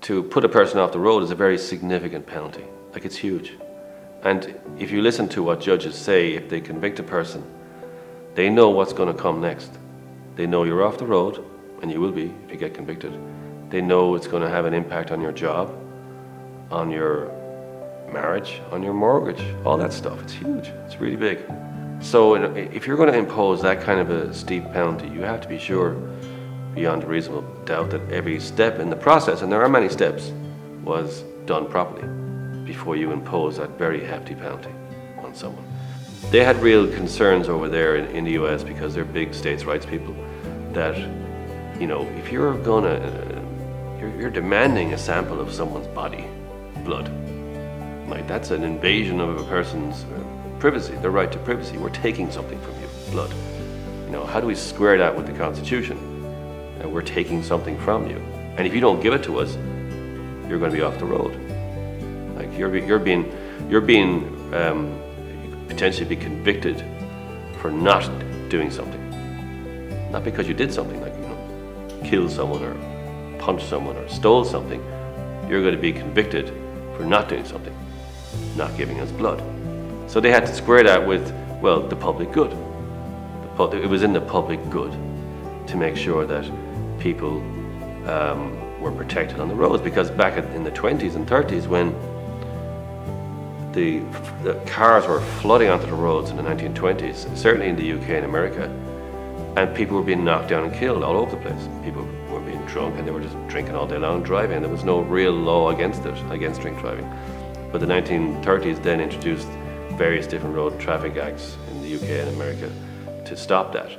to put a person off the road is a very significant penalty. Like, it's huge. And if you listen to what judges say, if they convict a person, they know what's going to come next. They know you're off the road, and you will be if you get convicted. They know it's going to have an impact on your job, on your marriage, on your mortgage, all that stuff. It's huge. It's really big. So if you're going to impose that kind of a steep penalty, you have to be sure, beyond a reasonable doubt, that every step in the process, and there are many steps, was done properly before you impose that very hefty penalty on someone. They had real concerns over there in the US, because they're big states' rights people, that, you know, if you're you're demanding a sample of someone's body, blood, like, that's an invasion of a person's privacy, their right to privacy. We're taking something from you, blood. You know, how do we square that with the Constitution? That we're taking something from you, and if you don't give it to us, you're going to be off the road. Like, you're being potentially be convicted for not doing something, not because you did something, like, you know, killed someone or punched someone or stole something. You're going to be convicted for not doing something, not giving us blood. So they had to square that with, well, the public good. It was in the public good to make sure that people were protected on the roads, because back in the 20s and 30s, when the cars were flooding onto the roads in the 1920s, certainly in the UK and America, and people were being knocked down and killed all over the place. People were being drunk, and they were just drinking all day long, driving. There was no real law against it, against drink driving. But the 1930s then introduced various different road traffic acts in the UK and America to stop that.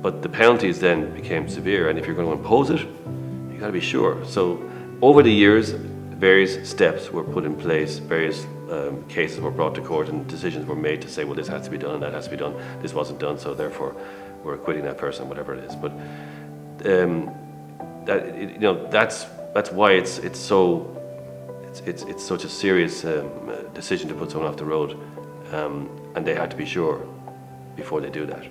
But the penalties then became severe, and if you're going to impose it, you got to be sure. So over the years, various steps were put in place, various cases were brought to court, and decisions were made to say, well, this has to be done, that has to be done, this wasn't done, so therefore we're acquitting that person, whatever it is. But you know, that's why it's such a serious decision to put someone off the road, and they had to be sure before they do that.